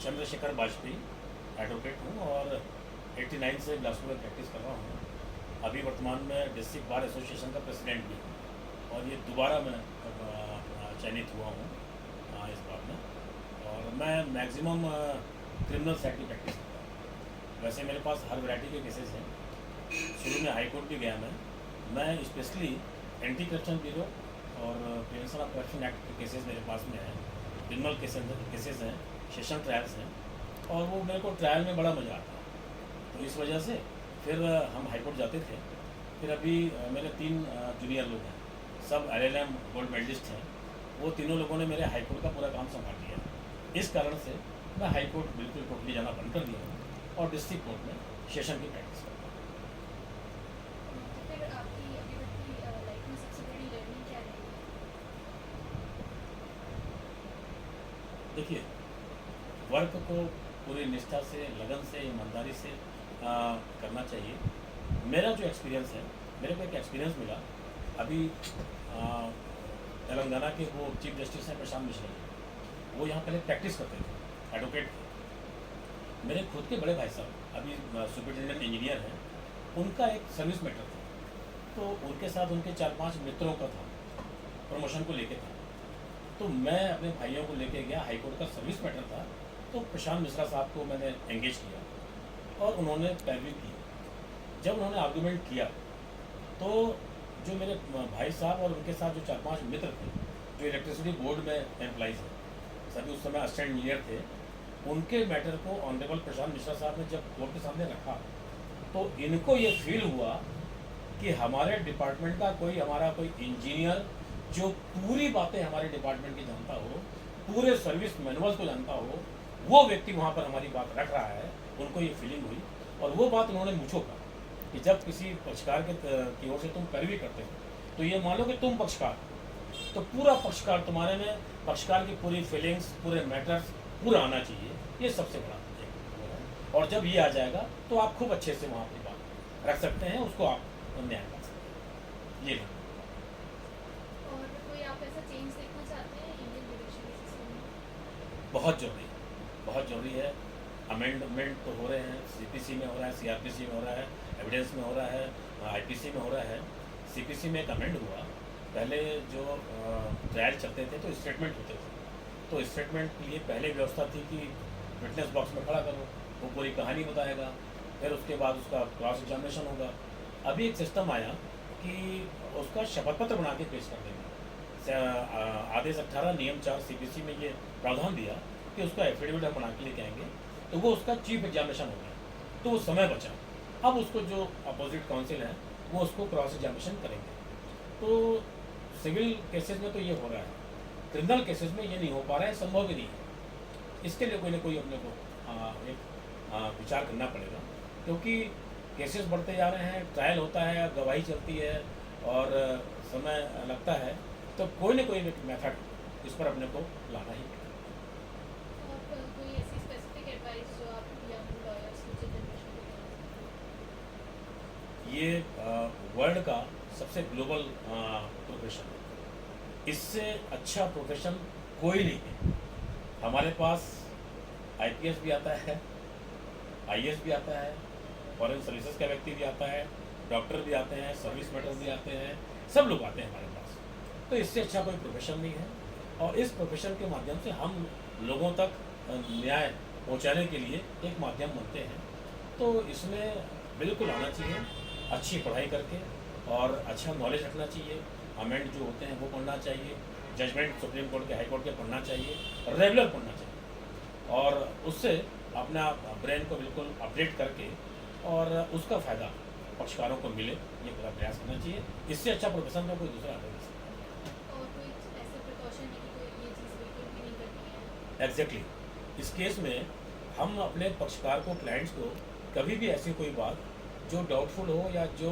Chandrashekhar Vajpayee advocate हूँ और 89 से बिलासपुर में प्रैक्टिस कर रहा हूँ। अभी वर्तमान में डिस्ट्रिक्ट बार एसोसिएशन का प्रेसिडेंट भी हूँ और ये दोबारा मैं चयनित हुआ हूँ इस बार में। और मैं मैक्सिमम क्रिमिनल एक्ट की प्रैक्टिस करता हूँ। वैसे मेरे पास हर वैरायटी के केसेस हैं। शुरू में हाई कोर्ट भी गया मैं स्पेशली एंटी करप्शन ब्यूरो और प्रिवेंशन ऑफ करप्शन एक्ट के केसेस मेरे पास में हैं। क्रिमिनल केसेस हैं, सेशन ट्रायल्स हैं और वो मेरे को ट्रायल में बड़ा मज़ा आता है। तो इस वजह से फिर हम हाई कोर्ट जाते थे। फिर अभी मेरे 3 जूनियर लोग हैं, सब LLM गोल्ड मेडलिस्ट हैं। वो तीनों लोगों ने मेरे हाई कोर्ट का पूरा काम संभाल लिया। इस कारण से मैं हाई कोर्ट बिल्कुल टोटली जाना बंद कर दिया हूँ और डिस्ट्रिक्ट कोर्ट में सेशन की प्रैक्टिस करता हूँ। तो फिर आपकी अभी तक की लाइफ में सबसे बड़ी लर्निंग क्या रही? देखिए, वर्क को पूरी निष्ठा से, लगन से, ईमानदारी से करना चाहिए। मेरा जो एक्सपीरियंस है, मेरे को एक एक्सपीरियंस मिला अभी तेलंगाना के वो चीफ जस्टिस हैं प्रशांत मिश्रा जी। वो यहाँ पहले प्रैक्टिस करते थे, एडवोकेट थे। मेरे खुद के बड़े भाई साहब अभी सुपरिटेंडेंट इंजीनियर हैं। उनका एक सर्विस मैटर था, तो उनके साथ उनके 4-5 मित्रों का था, प्रमोशन को लेके था। तो मैं अपने भाइयों को लेके गया, हाई कोर्ट का सर्विस मैटर था। तो प्रशांत मिश्रा साहब को मैंने एंगेज किया और उन्होंने पैरवी की। जब उन्होंने आर्गूमेंट किया तो जो मेरे भाई साहब और उनके साथ जो 4-5 मित्र थे, जो इलेक्ट्रिसिटी बोर्ड में एम्प्लॉइज़ हैं, सभी उस समय असिस्टेंट इंजीनियर थे, उनके मैटर को ऑनरेबल प्रशांत मिश्रा साहब ने जब कोर्ट के सामने रखा तो इनको ये फील हुआ कि हमारे डिपार्टमेंट का हमारा कोई इंजीनियर जो पूरी बातें हमारे डिपार्टमेंट की जानता हो, पूरे सर्विस मैनुअल को जानता हो, वो व्यक्ति वहाँ पर हमारी बात रख रहा है। उनको ये फीलिंग हुई और वो बात उन्होंने मुझको कहा कि जब किसी पक्षकार की ओर से तुम पैरवी करते हो तो ये मान लो कि तुम पक्षकार, तो पूरा पक्षकार तुम्हारे में पक्षकार की पूरी फीलिंग्स, पूरे मैटर्स पूरा आना चाहिए। ये सबसे बड़ा है। और जब ये आ जाएगा तो आप खूब अच्छे से वहाँ पर बात रख सकते हैं, उसको आप न्याय कर सकते हैं। ये और कोई आप ऐसा चेंज देखना चाहते हैं इंडियन जुडिशरी सिस्टम में? बहुत ज़रूरी है, बहुत ज़रूरी है। अमेंडमेंट तो हो रहे हैं, CPC में हो रहा है, CRPC में हो रहा है, एविडेंस में हो रहा है, IPC में हो रहा है। CPC में एक अमेंड हुआ। पहले जो ट्रायल चलते थे तो स्टेटमेंट होते थे, तो स्टेटमेंट के लिए पहले व्यवस्था थी कि विटनेस बॉक्स में खड़ा करो, वो पूरी कहानी बताएगा, फिर उसके बाद उसका क्रॉस एग्जामिनेशन होगा। अभी एक सिस्टम आया कि उसका शपथ पत्र बना के पेश कर देंगे। आदेश 18 नियम 4 CPC में ये प्रावधान दिया कि उसका एफिडेविट हम बना के लेके आएंगे, तो वो उसका चीफ एग्जामिनेशन हो गया, तो वो समय बचा। अब उसको जो अपोजिट काउंसिल है वो उसको क्रॉस एग्जामिनेशन करेंगे। तो सिविल केसेस में तो ये हो रहा है, क्रिमिनल केसेस में ये नहीं हो पा रहा है, संभव ही नहीं है। इसके लिए कोई ना कोई अपने को एक विचार करना पड़ेगा, क्योंकि केसेस बढ़ते जा रहे हैं, ट्रायल होता है, गवाही चलती है और समय लगता है, तो कोई ना कोई मेथड इस पर अपने को लाना ही पड़ेगा। और कोई ऐसी स्पेसिफिक एडवाइस जो आप यंग लॉयर्स फ्यूचर जनरेशन को देना चाहते हैं? ये वर्ल्ड का सबसे ग्लोबल प्रोफेशन है। इससे अच्छा प्रोफेशन कोई नहीं है। हमारे पास IPS भी आता है, IAS भी आता है, फॉरेन सर्विसेज का व्यक्ति भी आता है, डॉक्टर भी आते हैं, सर्विस मैटर्स भी आते हैं, सब लोग आते हैं हमारे पास। तो इससे अच्छा कोई प्रोफेशन नहीं है और इस प्रोफेशन के माध्यम से हम लोगों तक न्याय पहुंचाने के लिए एक माध्यम बनते हैं। तो इसमें बिल्कुल आना चाहिए, अच्छी पढ़ाई करके और अच्छा नॉलेज रखना चाहिए। अमेंड जो होते हैं वो पढ़ना चाहिए, जजमेंट सुप्रीम कोर्ट के, हाई कोर्ट के पढ़ना चाहिए, रेगुलर पढ़ना चाहिए और उससे अपना ब्रेन को बिल्कुल अपडेट करके और उसका फ़ायदा पक्षकारों को मिले, ये पूरा प्रयास करना चाहिए। इससे अच्छा प्रोफेशन का कोई दूसरा नहीं है। और कोई ऐसे प्रिकॉशन है कि कोई ये चीज़ बिल्कुल भी नहीं करनी है? एग्जैक्टली इस केस में हम अपने पक्षकार को, क्लाइंट्स को कभी भी ऐसी कोई बात जो डाउटफुल हो या जो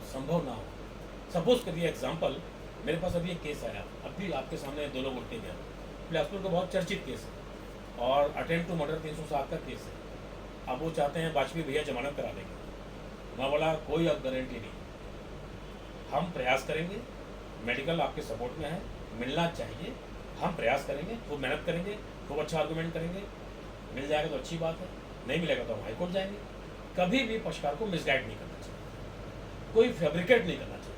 संभव ना हो, सपोज करिए एग्जांपल, मेरे पास अभी एक केस आया, अभी आपके सामने 2 लोग उठते गए, बिलासपुर का बहुत चर्चित केस है और अटेम्प्ट टू मर्डर 307 का केस है। अब वो चाहते हैं वाजपेयी भैया जमानत करा देंगे। मैं बोला कोई अब गारंटी नहीं, हम प्रयास करेंगे, मेडिकल आपके सपोर्ट में है, मिलना चाहिए, हम प्रयास करेंगे, खूब मेहनत करेंगे, खूब अच्छा आर्गूमेंट करेंगे, मिल जाएगा तो अच्छी बात है, नहीं मिलेगा तो हम हाईकोर्ट जाएंगे। कभी भी पक्षकार को मिसगाइड नहीं करना चाहिए, कोई फैब्रिकेट नहीं करना चाहिए।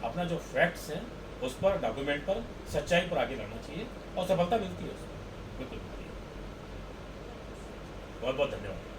अपना जो फैक्ट्स हैं उस पर, डॉक्यूमेंट पर, सच्चाई पर आगे लड़ना चाहिए और सफलता मिलती है उसमें, बिल्कुल मिलती है। बहुत बहुत धन्यवाद।